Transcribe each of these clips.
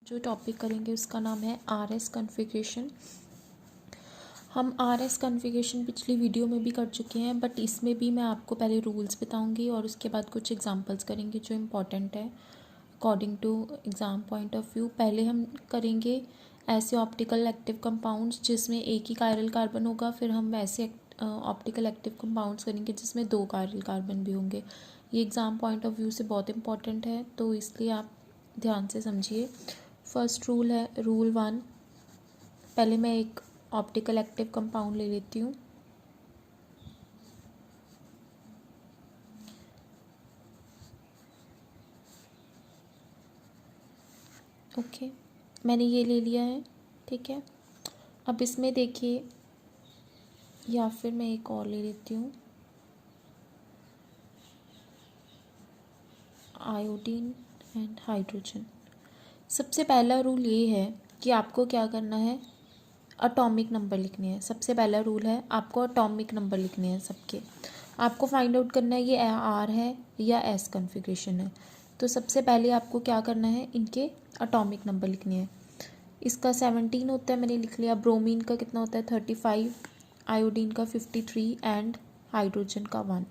जो टॉपिक करेंगे उसका नाम है RS कॉन्फ़िगरेशन। हम RS कॉन्फ़िगरेशन पिछली वीडियो में भी कर चुके हैं, बट इसमें भी मैं आपको पहले रूल्स बताऊंगी और उसके बाद कुछ एग्जांपल्स करेंगे जो इम्पॉर्टेंट है according to exam point of view. पहले हम करेंगे ऐसे ऑप्टिकल एक्टिव कंपाउंड्स जिसमें एक ही कायरल कार्बन होगा, फिर हम ऐसे ऑप्टिकल एक्टिव कंपाउंड्स करेंगे जिसमें दो कायरल कार्बन भी होंगे। ये एग्ज़ाम पॉइंट ऑफ व्यू से बहुत इंपॉर्टेंट है, तो इसलिए आप ध्यान से समझिए। फर्स्ट रूल है रूल 1। पहले मैं एक ऑप्टिकल एक्टिव कंपाउंड ले लेती हूँ। ओके, मैंने ये ले लिया है। ठीक है, अब इसमें देखिए, या फिर मैं एक और ले लेती हूँ, आयोडीन एंड हाइड्रोजन। सबसे पहला रूल ये है कि आपको क्या करना है, एटॉमिक नंबर लिखने हैं। सबसे पहला रूल है आपको एटॉमिक नंबर लिखने हैं सबके। आपको फाइंड आउट करना है ये आर है या एस कॉन्फ़िगरेशन है। तो सबसे पहले आपको क्या करना है, इनके एटॉमिक नंबर लिखने हैं। इसका 17 होता है, मैंने लिख लिया। ब्रोमीन का कितना होता है 35, आयोडीन का 53 एंड हाइड्रोजन का 1।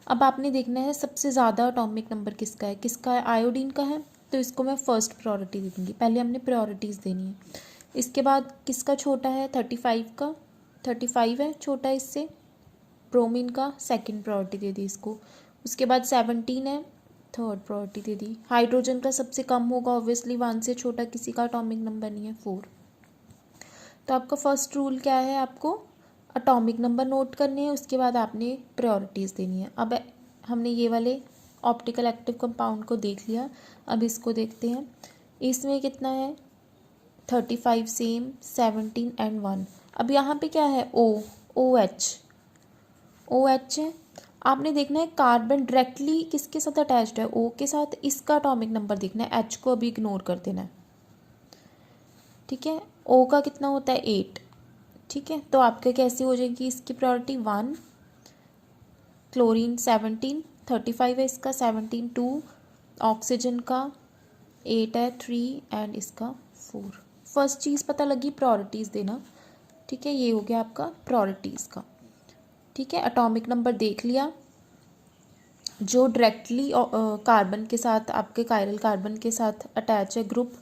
अब आपने देखना है सबसे ज़्यादा एटॉमिक नंबर किसका है। किसका है, आयोडीन का है, तो इसको मैं फर्स्ट प्रायोरिटी दे दूँगी। पहले हमने प्रायोरिटीज़ देनी है। इसके बाद किसका छोटा है, 35 का, 35 है छोटा इससे, ब्रोमीन का सेकंड प्रायोरिटी दे दी इसको। उसके बाद 17 है, थर्ड प्रायोरिटी दे दी। हाइड्रोजन का सबसे कम होगा ऑब्वियसली, 1 से छोटा किसी का एटॉमिक नंबर नहीं है, 4। तो आपका फर्स्ट रूल क्या है, आपको एटॉमिक नंबर नोट करने हैं, उसके बाद आपने प्रायोरिटीज़ देनी है। अब हमने ये वाले ऑप्टिकल एक्टिव कंपाउंड को देख लिया, अब इसको देखते हैं। इसमें कितना है, 35 सेम, 17 एंड 1। अब यहाँ पे क्या है, ओ एच है। आपने देखना है कार्बन डायरेक्टली किसके साथ अटैच्ड है, ओ के साथ। इसका एटॉमिक नंबर देखना है, एच को अभी इग्नोर कर देना है। ठीक है, ओ का कितना होता है 8। ठीक है, तो आपके कैसे हो जाएगी इसकी प्रायोरिटी 1, क्लोरीन 17, 35 है इसका, 17 2, ऑक्सीजन का 8 है 3 एंड इसका 4। फर्स्ट चीज़ पता लगी, प्रायोरिटीज़ देना। ठीक है, ये हो गया आपका प्रायोरिटीज़ का। ठीक है, एटॉमिक नंबर देख लिया। जो डायरेक्टली कार्बन के साथ, आपके कायरल कार्बन के साथ अटैच है ग्रुप,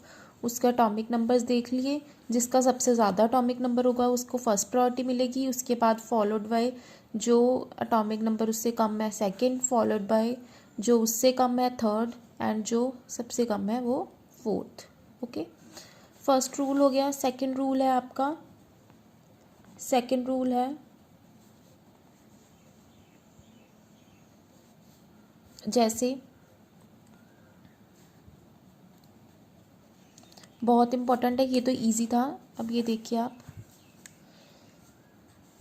उसके एटॉमिक नंबर्स देख लिए। जिसका सबसे ज़्यादा एटॉमिक नंबर होगा उसको फर्स्ट प्रायोरिटी मिलेगी। उसके बाद फॉलोड बाय जो एटॉमिक नंबर उससे कम है सेकंड, फॉलोड बाय जो उससे कम है थर्ड, एंड जो सबसे कम है वो फोर्थ। ओके, फर्स्ट रूल हो गया। सेकंड रूल है आपका, सेकंड रूल है जैसे, बहुत इम्पोर्टेंट है, ये तो इजी था। अब ये देखिए आप,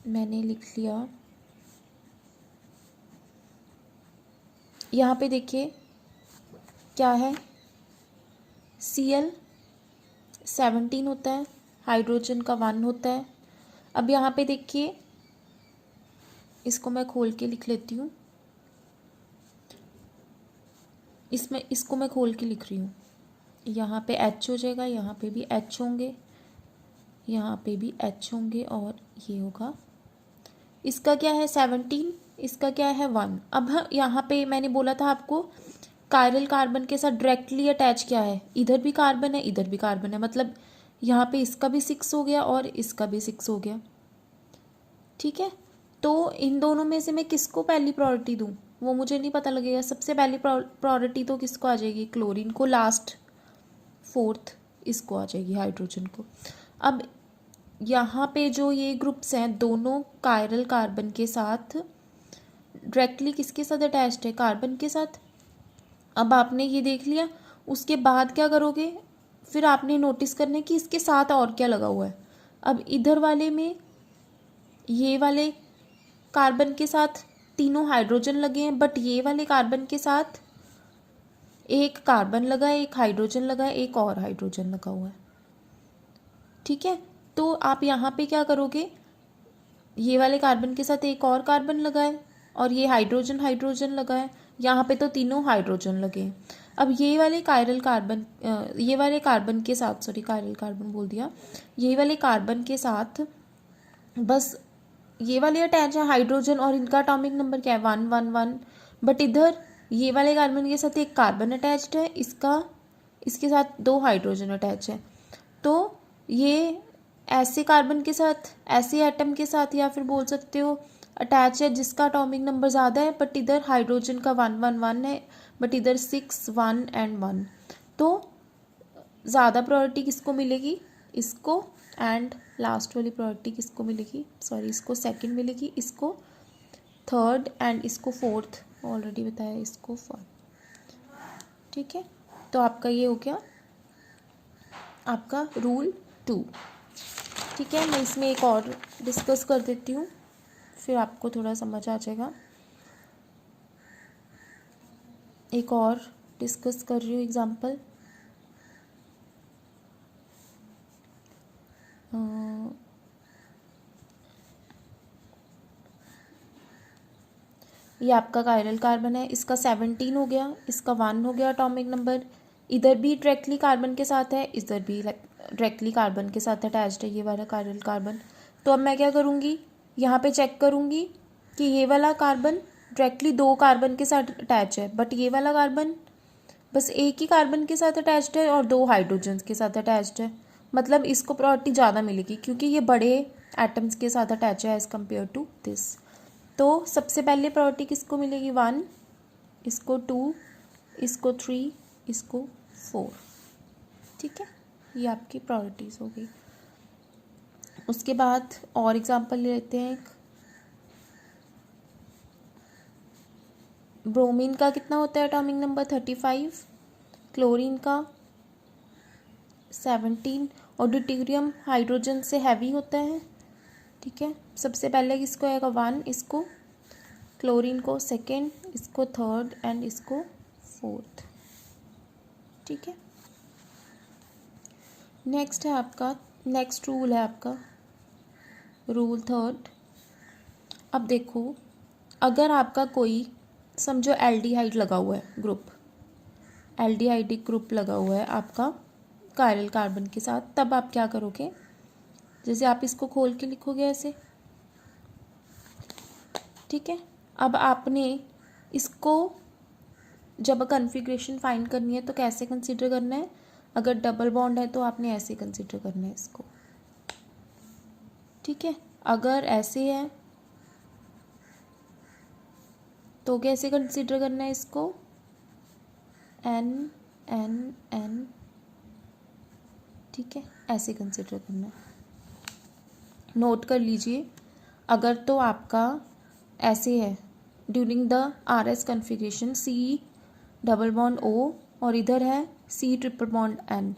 मैंने लिख लिया, यहाँ पे देखिए क्या है, Cl 17 होता है, हाइड्रोजन का 1 होता है। अब यहाँ पे देखिए, इसको मैं खोल के लिख लेती हूँ, इसमें इसको मैं खोल के लिख रही हूँ। यहाँ पे H हो जाएगा, यहाँ पे भी H होंगे, यहाँ पे भी H होंगे, और ये होगा, इसका क्या है 17, इसका क्या है 1। अब यहाँ पे मैंने बोला था आपको कायरल कार्बन के साथ डायरेक्टली अटैच क्या है, इधर भी कार्बन है इधर भी कार्बन है, मतलब यहाँ पे इसका भी 6 हो गया और इसका भी 6 हो गया। ठीक है, तो इन दोनों में से मैं किसको पहली प्रायोरिटी दूँ वो मुझे नहीं पता लगेगा। सबसे पहली प्रायोरिटी तो किसको आ जाएगी, क्लोरीन को, लास्ट फोर्थ इसको आ जाएगी, हाइड्रोजन को। अब यहाँ पे जो ये ग्रुप्स हैं दोनों कायरल कार्बन के साथ डायरेक्टली किसके साथ अटैच्ड है, कार्बन के साथ। अब आपने ये देख लिया, उसके बाद क्या करोगे, फिर आपने नोटिस करना है कि इसके साथ और क्या लगा हुआ है। अब इधर वाले में ये वाले कार्बन के साथ तीनों हाइड्रोजन लगे हैं, बट ये वाले कार्बन के साथ एक कार्बन लगा है, एक हाइड्रोजन लगा है, एक और हाइड्रोजन लगा हुआ है। ठीक है, तो आप यहाँ पे क्या करोगे, ये वाले कार्बन के साथ एक और कार्बन लगा है और ये हाइड्रोजन हाइड्रोजन लगा है, यहाँ पे तो तीनों हाइड्रोजन लगे हैं। अब ये वाले कायरल कार्बन ये वाले कार्बन के साथ, सॉरी कायरल कार्बन बोल दिया, ये वाले कार्बन के साथ बस ये वाले अटैच है हाइड्रोजन, और इनका एटॉमिक नंबर क्या है 111, बट इधर ये वाले कार्बन के साथ एक कार्बन अटैच्ड है, इसके साथ 2 हाइड्रोजन अटैच है। तो ये ऐसे कार्बन के साथ, ऐसे एटम के साथ, या फिर बोल सकते हो अटैच है जिसका एटॉमिक नंबर ज़्यादा है, बट इधर हाइड्रोजन का 111 है, बट इधर 6, 1 एंड 1। तो ज़्यादा प्रायोरिटी किसको मिलेगी, इसको, एंड लास्ट वाली प्रायोरिटी किसको मिलेगी, सॉरी इसको सेकंड मिलेगी, इसको थर्ड, एंड इसको फोर्थ, ऑलरेडी बताया, इसको फोर्थ। ठीक है, तो आपका ये हो गया आपका रूल 2। ठीक है, मैं इसमें एक और डिस्कस कर देती हूँ, फिर आपको थोड़ा समझ आ जाएगा। एक और डिस्कस कर रही हूँ एग्जाम्पल। ये आपका कायरल कार्बन है, इसका 17 हो गया, इसका 1 हो गया एटॉमिक नंबर, इधर भी डायरेक्टली कार्बन के साथ है, इधर भी डायरेक्टली कार्बन के साथ अटैच्ड है ये वाला कायरल कार्बन। तो अब मैं क्या करूँगी, यहाँ पे चेक करूँगी कि ये वाला कार्बन डायरेक्टली 2 कार्बन के साथ अटैच है, बट ये वाला कार्बन बस एक ही कार्बन के साथ अटैच्ड है और 2 हाइड्रोजन के साथ अटैच्ड है। मतलब इसको प्रायोरिटी ज़्यादा मिलेगी क्योंकि ये बड़े एटम्स के साथ अटैच है एज़ कम्पेयर टू दिस। तो सबसे पहले प्रायोरिटी किसको मिलेगी, 1, इसको 2, इसको 3, इसको 4। ठीक है, ये आपकी प्रायोरिटीज़ हो गई। उसके बाद और एग्जांपल ले लेते हैं एक। ब्रोमीन का कितना होता है एटॉमिक नंबर 35, क्लोरीन का 17, और ड्यूटेरियम हाइड्रोजन से हैवी होता है। ठीक है, सबसे पहले किसको आएगा 1, इसको, क्लोरीन को सेकेंड, इसको थर्ड, एंड इसको फोर्थ। ठीक है, नेक्स्ट है आपका, नेक्स्ट रूल है आपका रूल 3। अब देखो, अगर आपका कोई समझो एल्डिहाइड लगा हुआ है ग्रुप, एल्डिहाइडिक ग्रुप लगा हुआ है आपका कायरल कार्बन के साथ, तब आप क्या करोगे, जैसे आप इसको खोल के लिखोगे ऐसे। ठीक है, अब आपने इसको जब कॉन्फ़िगरेशन फाइंड करनी है तो कैसे कंसीडर करना है, अगर डबल बॉन्ड है तो आपने ऐसे कंसीडर करना है इसको। ठीक है, अगर ऐसे है तो कैसे कंसीडर करना है इसको, N N N। ठीक है, ऐसे कंसीडर करना है। नोट कर लीजिए, अगर तो आपका ऐसे है during the RS configuration C double bond O और इधर है C ट्रिपल बॉन्ड N,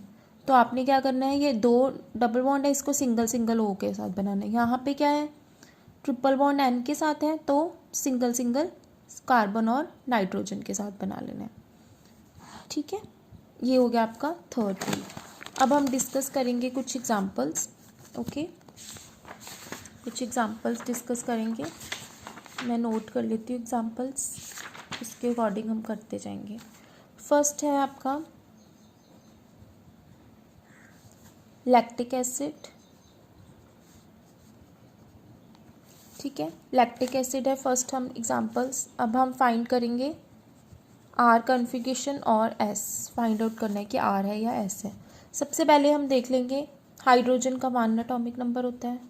तो आपने क्या करना है, ये 2 डबल बॉन्ड है, इसको सिंगल सिंगल O के साथ बनाना है। यहाँ पे क्या है, ट्रिपल बॉन्ड N के साथ है, तो सिंगल सिंगल कार्बन और नाइट्रोजन के साथ बना लेना है। ठीक है, ये हो गया आपका थर्ड रूल। अब हम डिस्कस करेंगे कुछ एग्जांपल्स। ओके, कुछ एग्जांपल्स डिस्कस करेंगे, मैं नोट कर लेती हूँ एग्जांपल्स, उसके अकॉर्डिंग हम करते जाएंगे। फर्स्ट है आपका लैक्टिक एसिड। ठीक है, लैक्टिक एसिड है फर्स्ट हम एग्जांपल्स। अब हम फाइंड करेंगे आर कॉन्फ़िगरेशन और एस, फाइंड आउट करना है कि आर है या एस है। सबसे पहले हम देख लेंगे हाइड्रोजन का 1 एटॉमिक नंबर होता है,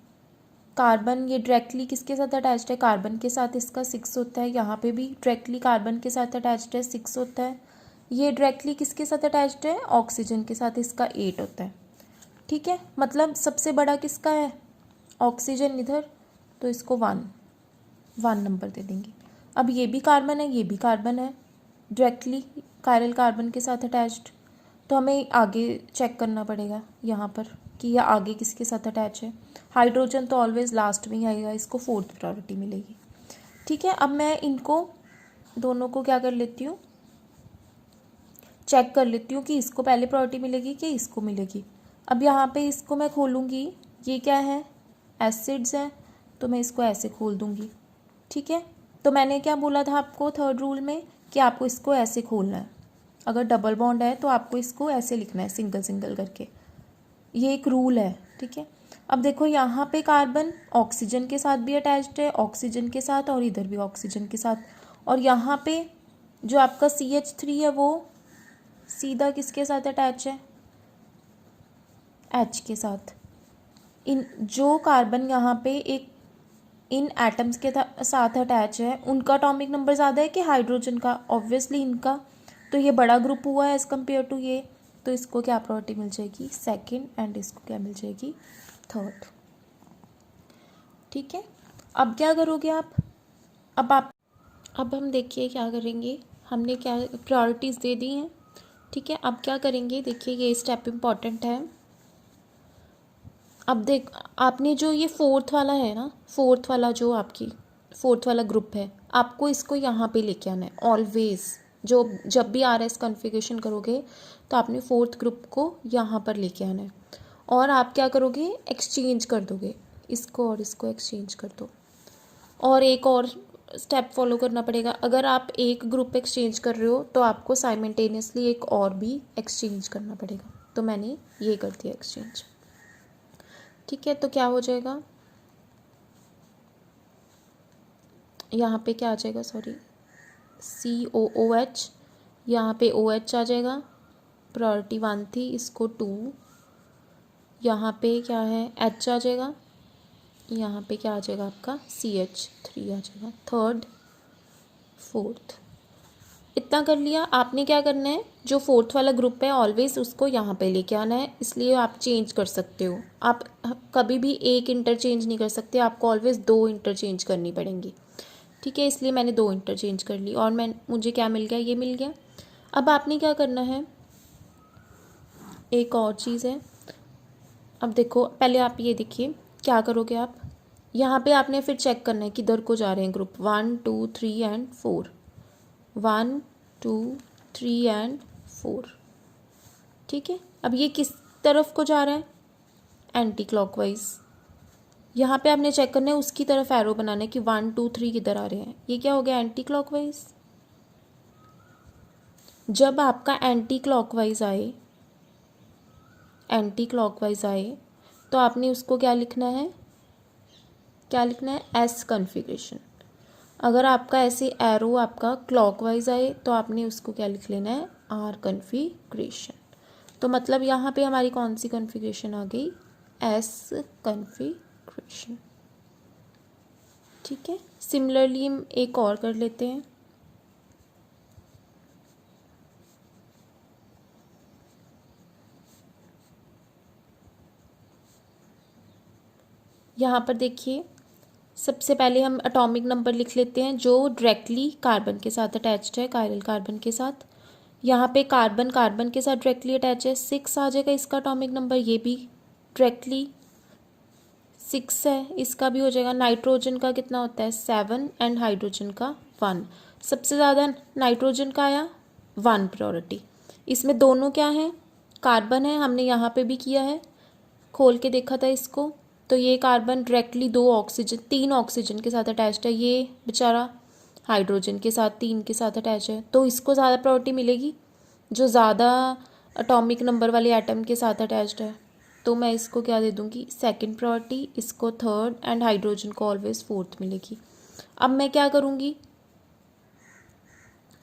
कार्बन ये डायरेक्टली किसके साथ अटैच्ड है, कार्बन के साथ, इसका 6 होता है। यहाँ पे भी डायरेक्टली कार्बन के साथ अटैच्ड है, 6 होता है। ये डायरेक्टली किसके साथ अटैच्ड है, ऑक्सीजन के साथ, इसका 8 होता है। ठीक है, मतलब सबसे बड़ा किसका है, ऑक्सीजन इधर, तो इसको 1 नंबर दे देंगे। अब ये भी कार्बन है, ये भी कार्बन है, डायरेक्टली कायरल कार्बन के साथ अटैच्ड, तो हमें आगे चेक करना पड़ेगा यहाँ पर कि यह आगे किसके साथ अटैच है। हाइड्रोजन तो ऑलवेज लास्ट में ही आएगा, इसको 4th प्रायोरिटी मिलेगी। ठीक है, अब मैं इनको दोनों को क्या कर लेती हूँ, चेक कर लेती हूँ कि इसको पहले प्रायोरिटी मिलेगी कि इसको मिलेगी। अब यहाँ पे इसको मैं खोलूँगी, ये क्या है, एसिड्स हैं, तो मैं इसको ऐसे खोल दूँगी। ठीक है, तो मैंने क्या बोला था आपको थर्ड रूल में कि आपको इसको ऐसे खोलना है, अगर डबल बॉन्ड है तो आपको इसको ऐसे लिखना है, सिंगल सिंगल करके। ये एक रूल है, ठीक है। अब देखो यहाँ पे कार्बन ऑक्सीजन के साथ भी अटैच्ड है, ऑक्सीजन के साथ, और इधर भी ऑक्सीजन के साथ। और यहाँ पे जो आपका CH3 है वो सीधा किसके साथ अटैच है, H के साथ। इन जो कार्बन यहाँ पे एक इन एटम्स के साथ अटैच है उनका एटॉमिक नंबर ज़्यादा है कि हाइड्रोजन का, ऑब्वियसली इनका। तो ये बड़ा ग्रुप हुआ है एज़ कम्पेयर टू ये, तो इसको क्या प्रॉपर्टी मिल जाएगी, सेकंड, एंड इसको क्या मिल जाएगी, थर्ड। ठीक है। अब क्या करोगे आप, अब हम देखिए क्या करेंगे, हमने क्या प्रायोरिटीज़ दे दी हैं, ठीक है। अब क्या करेंगे, देखिए ये स्टेप इम्पॉर्टेंट है। अब देख, आपने जो ये फोर्थ वाला है ना, फोर्थ वाला जो आपकी फोर्थ वाला ग्रुप है, आपको इसको यहाँ पे लेके आना है ऑलवेज। जो जब भी RS कॉन्फ़िगरेशन करोगे तो आपने फोर्थ ग्रुप को यहाँ पर लेके आना है। और आप क्या करोगे, एक्सचेंज कर दोगे, इसको और इसको एक्सचेंज कर दो। और एक और स्टेप फॉलो करना पड़ेगा, अगर आप एक ग्रुप एक्सचेंज कर रहे हो तो आपको साइमल्टेनियसली एक और भी एक्सचेंज करना पड़ेगा। तो मैंने ये कर दिया एक्सचेंज, ठीक है। तो क्या हो जाएगा, यहाँ पे क्या आ जाएगा, सॉरी, COOH, यहाँ पे OH आ जाएगा, प्रायोरिटी 1 थी, इसको 2, यहाँ पे क्या है H आ जाएगा, यहाँ पे क्या आ जाएगा आपका CH3 आ जाएगा, थर्ड, फोर्थ। इतना कर लिया। आपने क्या करना है, जो फोर्थ वाला ग्रुप है ऑलवेज उसको यहाँ पे लेके आना है, इसलिए आप चेंज कर सकते हो। आप कभी भी एक इंटरचेंज नहीं कर सकते, आपको ऑलवेज 2 इंटरचेंज करनी पड़ेंगी, ठीक है। इसलिए मैंने 2 इंटरचेंज कर ली और मुझे क्या मिल गया, ये मिल गया। अब आपने क्या करना है, एक और चीज़ है। अब देखो, पहले आप ये देखिए क्या करोगे आप, यहाँ पे आपने फिर चेक करना है किधर को जा रहे हैं ग्रुप, 1 2 3 एंड 4, 1 2 3 एंड 4, ठीक है। अब ये किस तरफ को जा रहा है, एंटी क्लॉकवाइज। यहाँ पे आपने चेक करना है, उसकी तरफ एरो बनाना है कि 1 2 3 किधर आ रहे हैं। ये क्या हो गया, एंटी क्लॉकवाइज। जब आपका एंटी क्लॉकवाइज आए तो आपने उसको क्या लिखना है, S कॉन्फ़िगरेशन। अगर आपका ऐसे एरो आपका क्लॉकवाइज आए तो आपने उसको क्या लिख लेना है, R कॉन्फ़िगरेशन। तो मतलब यहाँ पे हमारी कौन सी कॉन्फ़िगरेशन आ गई, S कॉन्फ़िगरेशन, ठीक है। सिमिलरली हम एक और कर लेते हैं। यहाँ पर देखिए, सबसे पहले हम एटॉमिक नंबर लिख लेते हैं जो डायरेक्टली कार्बन के साथ अटैच्ड है, कायरल कार्बन के साथ। यहाँ पे कार्बन कार्बन के साथ डायरेक्टली अटैच है, 6 आ जाएगा इसका एटॉमिक नंबर। ये भी डायरेक्टली 6 है, इसका भी हो जाएगा। नाइट्रोजन का कितना होता है, 7, एंड हाइड्रोजन का 1। सबसे ज़्यादा नाइट्रोजन का आया, 1 प्रायोरिटी। इसमें दोनों क्या है, कार्बन है, हमने यहाँ पे भी किया है, खोल के देखा था इसको। तो ये कार्बन डायरेक्टली 3 ऑक्सीजन के साथ अटैच्ड है, ये बेचारा हाइड्रोजन के साथ 3 के साथ अटैच है। तो इसको ज़्यादा प्रायोरिटी मिलेगी जो ज़्यादा एटॉमिक नंबर वाले एटम के साथ अटैच्ड है। तो मैं इसको क्या दे दूँगी, सेकंड प्रायोरिटी, इसको थर्ड, एंड हाइड्रोजन को ऑलवेज फोर्थ मिलेगी। अब मैं क्या करूँगी,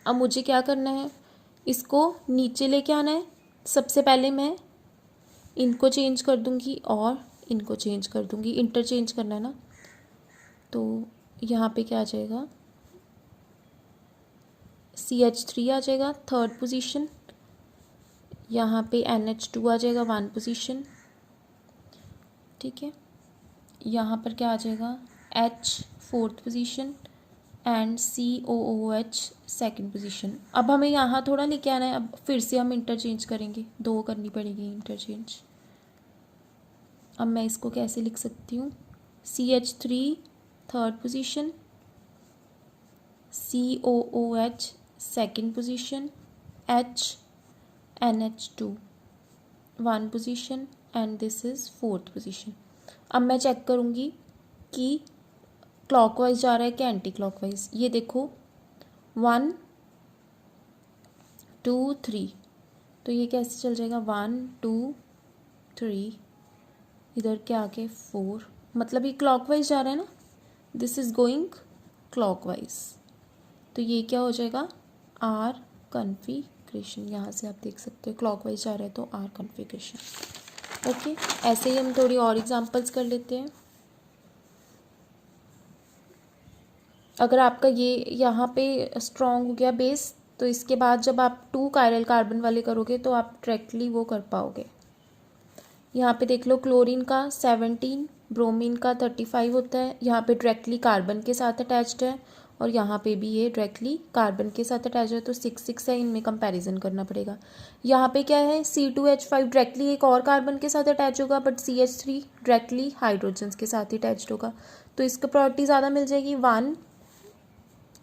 अब मुझे क्या करना है, इसको नीचे लेके आना है। सबसे पहले मैं इनको चेंज कर दूँगी और इनको चेंज कर दूँगी, इंटरचेंज करना है ना। तो यहाँ पे क्या आ जाएगा, CH3 आ जाएगा थर्ड पोजीशन, यहाँ पे NH2 आ जाएगा 1 पोजीशन, ठीक है। यहाँ पर क्या आ जाएगा, H fourth position, and COOH second position. अब हमें यहाँ थोड़ा लेके आना है, अब फिर से हम इंटरचेंज करेंगे, 2 करनी पड़ेगी इंटरचेंज। अब मैं इसको कैसे लिख सकती हूँ, CH3 third position, COOH second position, H NH2 1 position, and this is fourth position. अब मैं चेक करूँगी कि क्लॉकवाइज जा रहा है कि एंटी क्लॉकवाइज। ये देखो 1 2 3, तो ये कैसे चल जाएगा 1 2 3, इधर के आगे 4, मतलब ये क्लॉकवाइज जा रहा है ना, दिस इज गोइंग क्लॉकवाइज, तो ये क्या हो जाएगा आर कन्फिग्रेशन। यहाँ से आप देख सकते हो क्लॉकवाइज जा रहा है तो आर कन्फिग्रेशन। ओके, ऐसे ही हम थोड़ी और एग्जांपल्स कर लेते हैं। अगर आपका ये यहाँ पे स्ट्रॉन्ग हो गया बेस, तो इसके बाद जब आप 2 कायरल कार्बन वाले करोगे तो आप डायरेक्टली वो कर पाओगे। यहाँ पे देख लो क्लोरीन का 17, ब्रोमीन का 35 होता है, यहाँ पे डायरेक्टली कार्बन के साथ अटैच्ड है, और यहाँ पे भी ये डायरेक्टली कार्बन के साथ अटैच है, तो 6 6 है, इनमें कंपैरिजन करना पड़ेगा। यहाँ पे क्या है C2H5 डायरेक्टली एक और कार्बन के साथ अटैच होगा, बट CH3 डायरेक्टली हाइड्रोजन के साथ ही अटैच्ड होगा, तो इसका प्रायोरिटी ज़्यादा मिल जाएगी। 1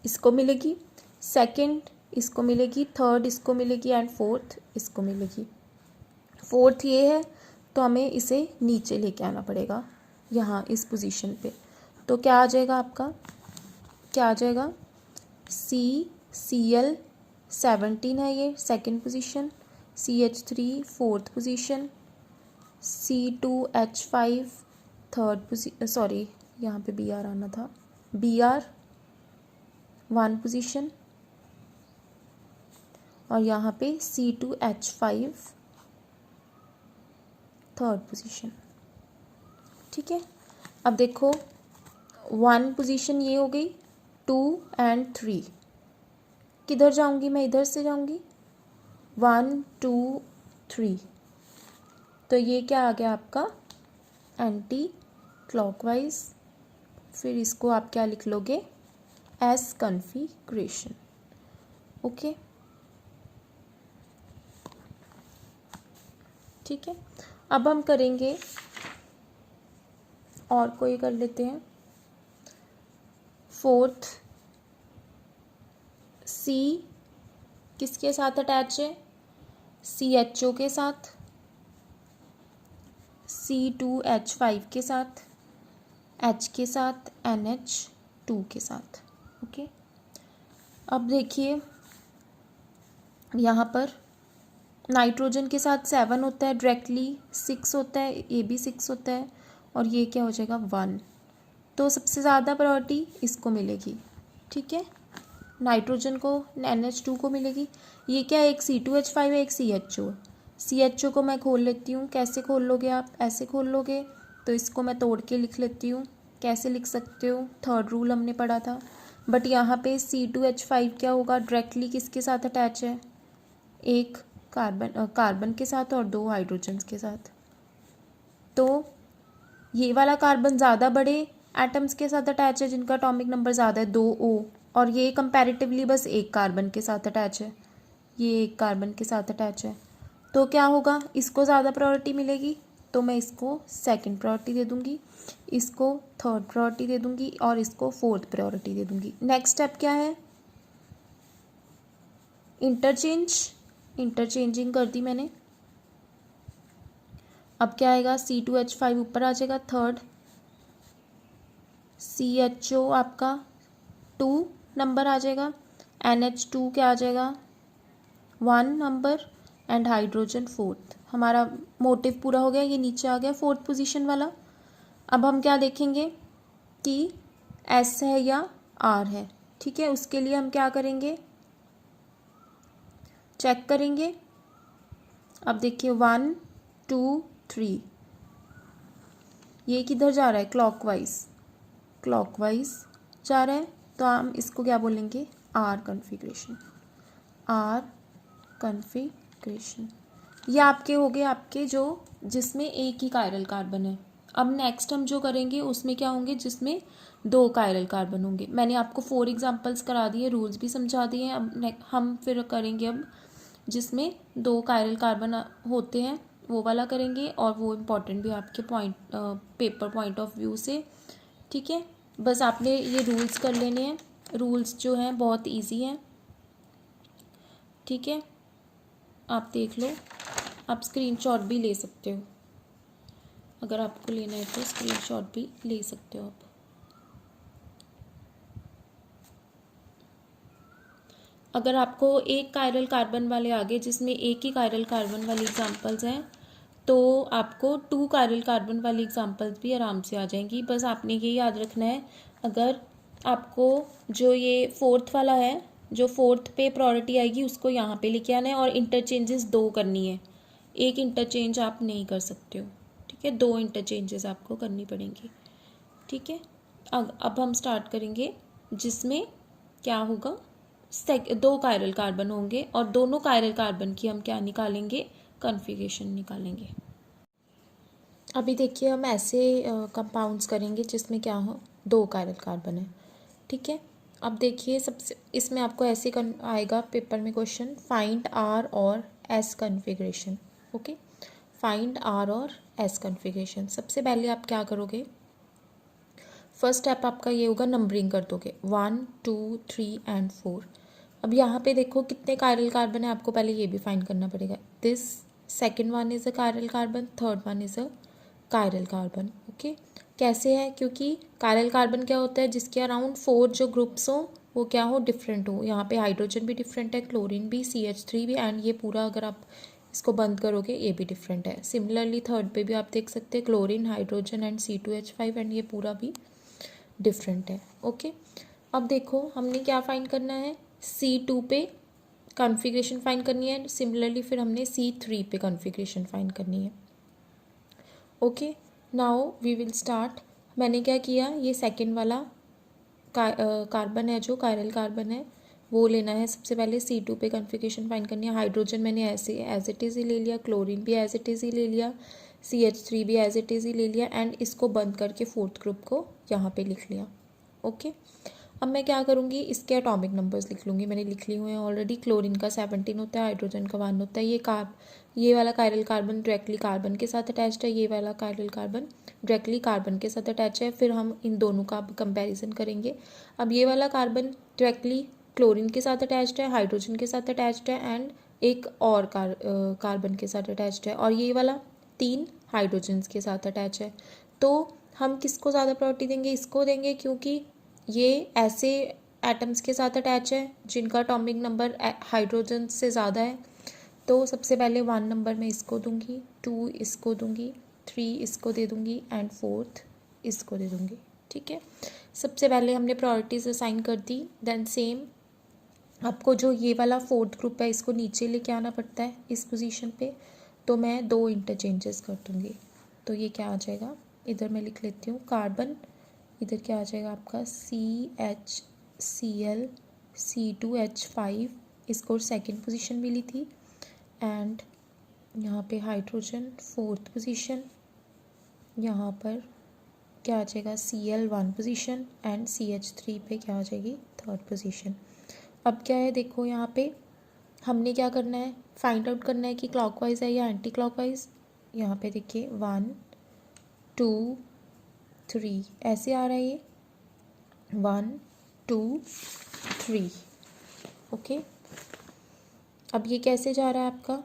इसको मिलेगी, सेकंड इसको मिलेगी, थर्ड इसको मिलेगी, एंड फोर्थ इसको मिलेगी। फोर्थ ये है तो हमें इसे नीचे लेके आना पड़ेगा यहाँ इस पोजीशन पे, तो क्या आ जाएगा आपका, क्या आ जाएगा CCl 17 है ये second position, CH3 fourth position, C2H5 third position, sorry यहाँ पे Br आना था, Br 1 पोजीशन, और यहाँ पे C2H5 थर्ड पोजीशन। ठीक है, अब देखो 1 पोजीशन ये हो गई, 2 एंड 3, किधर जाऊंगी मैं, इधर से जाऊंगी, 1 2 3, तो ये क्या आ गया आपका एंटी क्लॉकवाइज, फिर इसको आप क्या लिख लोगे एस कन्फिग्रेशन। ओके, ठीक है, अब हम करेंगे और कोई कर लेते हैं। फोर्थ C किसके साथ अटैच है, CHO के साथ, C2H5 के साथ, H के साथ, NH2 के साथ। ओके, अब देखिए यहाँ पर नाइट्रोजन के साथ 7 होता है डायरेक्टली, 6 होता है, ये भी 6 होता है, और ये क्या हो जाएगा 1, तो सबसे ज़्यादा प्रायोरिटी इसको मिलेगी। ठीक है, नाइट्रोजन को NH2 को मिलेगी। ये क्या है, एक C2H5 है, एक CHO। CHO को मैं खोल लेती हूँ, कैसे खोल लोगे आप, ऐसे खोल लोगे, तो इसको मैं तोड़ के लिख लेती हूँ। कैसे लिख सकते हो, थर्ड रूल हमने पढ़ा था, बट यहाँ पे C2H5 क्या होगा, डायरेक्टली किसके साथ अटैच है, एक कार्बन के साथ और 2 हाइड्रोजन के साथ, तो ये वाला कार्बन ज़्यादा बड़े एटम्स के साथ अटैच है जिनका एटॉमिक नंबर ज़्यादा है 2O, और ये कंपैरेटिवली बस एक कार्बन के साथ अटैच है, ये एक कार्बन के साथ अटैच है, तो क्या होगा, इसको ज़्यादा प्रायोरिटी मिलेगी, तो मैं इसको सेकंड प्रायोरिटी दे दूँगी, इसको थर्ड प्रायोरिटी दे दूँगी, और इसको फोर्थ प्रायोरिटी दे दूँगी। नेक्स्ट स्टेप क्या है, इंटरचेंजिंग कर दी मैंने। अब क्या आएगा, C2H5 ऊपर आ जाएगा थर्ड, CHO आपका 2 नंबर आ जाएगा, NH2 क्या आ जाएगा 1 नंबर, एंड हाइड्रोजन फोर्थ। हमारा मोटिव पूरा हो गया, ये नीचे आ गया फोर्थ पोजीशन वाला। अब हम क्या देखेंगे कि S है या R है। ठीक है, उसके लिए हम क्या करेंगे, चेक करेंगे। अब देखिए 1 2 3, ये किधर जा रहा है, क्लॉकवाइज जा रहा है, तो हम इसको क्या बोलेंगे आर कन्फिग्रेशन। ये आपके हो गए आपके जो जिसमें एक ही कायरल कार्बन है। अब नेक्स्ट हम जो करेंगे उसमें क्या होंगे, जिसमें 2 कायरल कार्बन होंगे। मैंने आपको 4 एग्जांपल्स करा दिए, रूल्स भी समझा दिए हैं। अब हम फिर करेंगे अब जिसमें 2 कायरल कार्बन होते हैं वो वाला करेंगे, और वो इम्पॉर्टेंट भी आपके पेपर पॉइंट ऑफ व्यू से। ठीक है, बस आपने ये रूल्स कर लेने हैं। रूल्स जो हैं बहुत इजी हैं। ठीक है, आप देख लो, आप स्क्रीनशॉट भी ले सकते हो, अगर आपको लेना है तो स्क्रीनशॉट भी ले सकते हो आप। अगर आपको एक कायरल कार्बन वाले आगे जिसमें एक ही कायरल कार्बन वाली एग्जांपल्स हैं तो आपको 2 कायरल कार्बन वाली एग्जांपल्स भी आराम से आ जाएंगी। बस आपने ये याद रखना है, अगर आपको जो ये फोर्थ वाला है, जो फोर्थ पे प्रायोरिटी आएगी उसको यहाँ पे लेके आना है और इंटरचेंजेस 2 करनी है। एक इंटरचेंज आप नहीं कर सकते हो, ठीक है, 2 इंटरचेंजेस आपको करनी पड़ेंगी, ठीक है। अब हम स्टार्ट करेंगे जिसमें क्या होगा, 2 कायरल कार्बन होंगे और दोनों कायरल कार्बन की हम क्या निकालेंगे, कॉन्फ़िगरेशन निकालेंगे। अभी देखिए हम ऐसे कंपाउंड्स करेंगे जिसमें क्या हो, 2 कायरल कार्बन है, ठीक है। अब देखिए सबसे इसमें आपको ऐसे आएगा पेपर में क्वेश्चन, फाइंड आर और S configuration. Okay, find R और एस कॉन्फ़िगरेशन। सबसे पहले आप क्या करोगे, फर्स्ट स्टेप आपका ये होगा, नंबरिंग कर दोगे 1 2 3 एंड 4। अब यहाँ पे देखो कितने कायरल कार्बन है, आपको पहले ये भी फाइंड करना पड़ेगा। This second one is a chiral carbon, third one is a chiral carbon. Okay, कैसे है, क्योंकि कायरल कार्बन क्या होता है, जिसके अराउंड 4 जो ग्रुप्स हो वो क्या हो, डिफरेंट हो। यहाँ पे हाइड्रोजन भी डिफरेंट है, क्लोरीन भी, CH3 भी, एंड ये पूरा अगर आप इसको बंद करोगे ये भी डिफरेंट है। सिमिलरली थर्ड पे भी आप देख सकते हैं, chlorine, hydrogen and C2H5, and ये पूरा भी डिफरेंट है। ओके, अब देखो हमने क्या फाइंड करना है, C2 पे कॉन्फ़िगरेशन फाइंड करनी है, सिमिलरली फिर हमने C3 पे कॉन्फ़िगरेशन फाइंड करनी है। Okay, now we will start. मैंने क्या किया, ये सेकेंड वाला कार्बन है जो कायरल कार्बन है वो लेना है। सबसे पहले C2 पे कॉन्फ़िगरेशन फाइंड करनी है। हाइड्रोजन मैंने ऐसे एज इट इज़ ही ले लिया, क्लोरीन भी एज इट इज़ ही ले लिया, CH3 भी एज इट इज़ ही ले लिया, एंड इसको बंद करके फोर्थ ग्रुप को यहाँ पे लिख लिया। ओके, अब मैं क्या करूँगी, इसके एटॉमिक नंबर्स लिख लूँगी। मैंने लिख लिए हुए हैं ऑलरेडी। क्लोरीन का 17 होता है, हाइड्रोजन का 1 होता है। ये वाला कायरल कार्बन डायरेक्टली कार्बन के साथ अटैच्ड है, ये वाला कायरल कार्बन डायरेक्टली कार्बन के साथ अटैच है। फिर हम इन दोनों का कंपैरिजन करेंगे। अब ये वाला कार्बन डायरेक्टली क्लोरीन के साथ अटैच्ड है, हाइड्रोजन के साथ अटैच्ड है, एंड एक और कार्बन के साथ अटैच्ड है, और ये वाला 3 हाइड्रोजन के साथ अटैच है। तो हम किसको ज़्यादा प्रायोरिटी देंगे, इसको देंगे, क्योंकि ये ऐसे एटम्स के साथ अटैच है जिनका एटॉमिक नंबर हाइड्रोजन से ज़्यादा है। तो सबसे पहले 1 नंबर मैं इसको दूंगी, 2 इसको दूंगी, 3 इसको दे दूंगी, एंड 4 इसको दे दूंगी, ठीक है। सबसे पहले हमने प्रायोरिटीज असाइन कर दी। देन सेम आपको जो ये वाला फोर्थ ग्रुप है इसको नीचे लेके आना पड़ता है इस पोजीशन पे, तो मैं 2 इंटरचेंजेस कर दूंगी। तो ये क्या आ जाएगा, इधर मैं लिख लेती हूँ कार्बन, इधर क्या आ जाएगा आपका CHCl C2H5, इसको सेकंड पोजीशन मिली थी, एंड यहाँ पे हाइड्रोजन फोर्थ पोजीशन, यहाँ पर क्या आ जाएगा Cl 1 पोजीशन, एंड CH3 पे क्या आ जाएगी, थर्ड पोजीशन। अब क्या है, देखो यहाँ पे हमने क्या करना है, फाइंड आउट करना है कि क्लॉकवाइज है या एंटी क्लॉकवाइज। यहाँ पे देखिए 1 2 3 ऐसे आ रहा है, ये 1 2 3। ओके, अब ये कैसे जा रहा है आपका,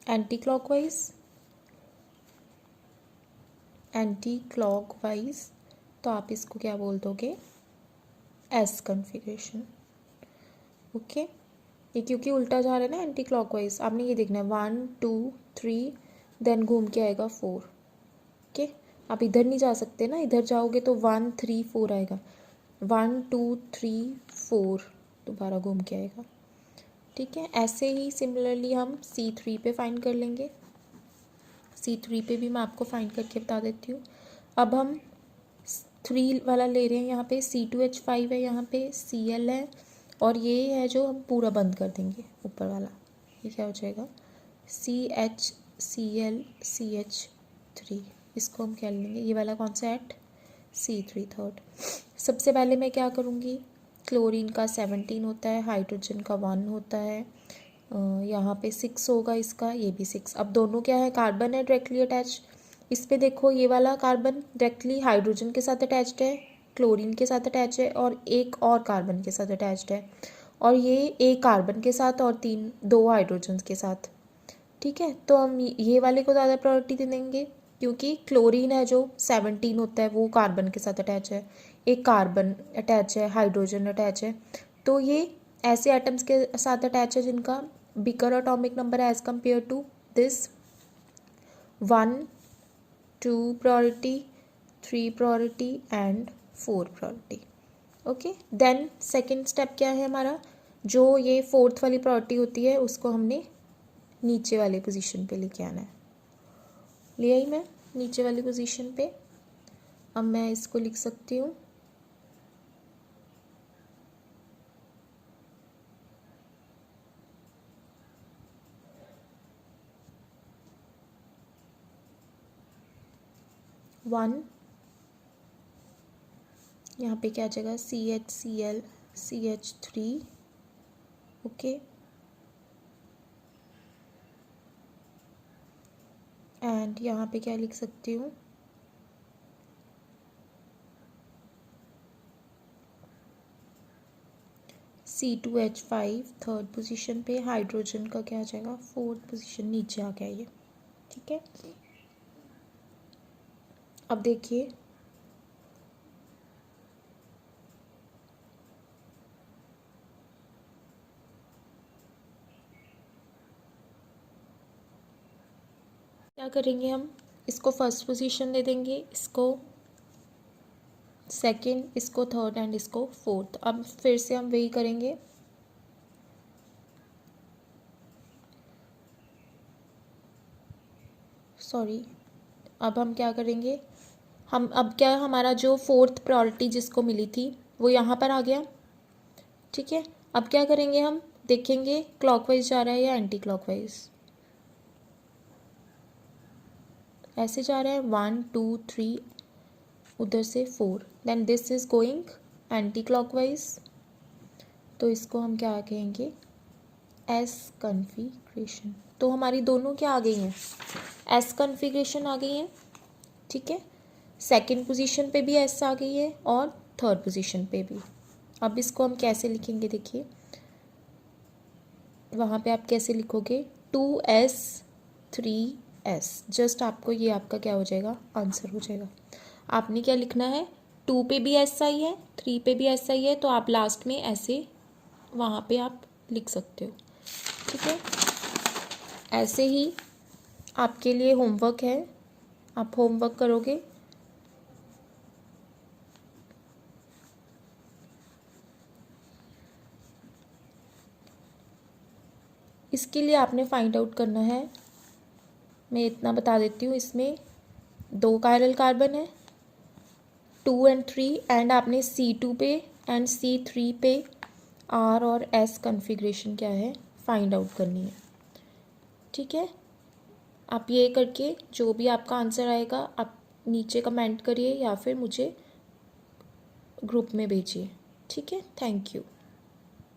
एंटी क्लॉकवाइज, एंटी क्लॉकवाइज। तो आप इसको क्या बोल दोगे, एस कॉन्फ़िगरेशन। ओके, ये क्योंकि उल्टा जा रहा है ना एंटी क्लॉकवाइज। आपने ये देखना है 1 2 3 देन घूम के आएगा 4। ओके, आप इधर नहीं जा सकते ना, इधर जाओगे तो 1 3 4 आएगा, 1 2 3 4 दोबारा घूम के आएगा, ठीक है। ऐसे ही सिमिलरली हम C3 पे फाइंड कर लेंगे। C3 पे भी मैं आपको फाइंड करके बता देती हूँ। अब हम 3 वाला ले रहे हैं, यहाँ पे C2H5 है, यहाँ पे Cl है, और ये है जो हम पूरा बंद कर देंगे ऊपर वाला। ये क्या हो जाएगा, CHCl CH3, इसको हम क्या लेंगे, ये वाला कौन सा एट C3 थर्ड। सबसे पहले मैं क्या करूँगी, क्लोरीन का 17 होता है, हाइड्रोजन का 1 होता है, यहाँ पे 6 होगा इसका, ये भी 6। अब दोनों क्या है, कार्बन है डायरेक्टली अटैच। इस पे देखो ये वाला कार्बन डायरेक्टली हाइड्रोजन के साथ अटैच्ड है, क्लोरीन के साथ अटैच है, और एक और कार्बन के साथ अटैच्ड है, और ये एक कार्बन के साथ और 2 हाइड्रोजन के साथ, ठीक है। तो हम ये वाले को ज़्यादा प्रायोरिटी दे देंगे, क्योंकि क्लोरीन है जो 17 होता है वो कार्बन के साथ अटैच है, एक कार्बन अटैच है, हाइड्रोजन अटैच है, तो ये ऐसे एटम्स के साथ अटैच है जिनका bigger atomic number as compare to this 1, 2 priority, 3 priority and 4 priority. Okay, then second step क्या है हमारा, जो ये फोर्थ वाली प्रायोरिटी होती है उसको हमने नीचे वाली पोजीशन पे लेके आना है। ले आई मैं नीचे वाली पोजीशन पे। अब मैं इसको लिख सकती हूँ 1, यहाँ पे क्या आ जाएगा CHCl CH3। ओके, एंड यहाँ पे क्या लिख सकती हूँ C2H5 थर्ड पोजीशन पे। हाइड्रोजन का क्या आ जाएगा फोर्थ पोजीशन, नीचे आ गया ये। ठीक है, अब देखिए क्या करेंगे हम, इसको फर्स्ट पोजीशन दे देंगे, इसको सेकंड, इसको थर्ड एंड इसको फोर्थ। अब फिर से हम वही करेंगे, सॉरी, अब हम क्या करेंगे, हम अब क्या हमारा जो फोर्थ प्रायोरिटी जिसको मिली थी वो यहाँ पर आ गया। ठीक है, अब क्या करेंगे, हम देखेंगे क्लॉकवाइज जा रहा है या एंटी क्लॉकवाइज। ऐसे जा रहा है 1, 2, 3, उधर से 4, then this is going anti clockwise. तो इसको हम क्या कहेंगे, एस कन्फिग्रेशन। तो हमारी दोनों क्या आ गई हैं, एस कन्फिग्रेशन आ गई हैं। ठीक है, सेकंड पोजीशन पे भी एस आ गई है और थर्ड पोजीशन पे भी। अब इसको हम कैसे लिखेंगे, देखिए वहाँ पे आप कैसे लिखोगे 2S 3S। जस्ट आपको ये आपका क्या हो जाएगा, आंसर हो जाएगा। आपने क्या लिखना है, 2 पे भी एस आई है, 3 पे भी एस आई है, तो आप लास्ट में ऐसे वहाँ पे आप लिख सकते हो। ठीक है, ऐसे ही आपके लिए होमवर्क है, आप होमवर्क करोगे। इसके लिए आपने फाइंड आउट करना है, मैं इतना बता देती हूँ, इसमें 2 कायरल कार्बन है 2 और 3, एंड आपने C2 पे एंड C3 पे R और S कन्फिग्रेशन क्या है फाइंड आउट करनी है। ठीक है, आप ये करके जो भी आपका आंसर आएगा आप नीचे कमेंट करिए या फिर मुझे ग्रुप में भेजिए। ठीक है, थैंक यू।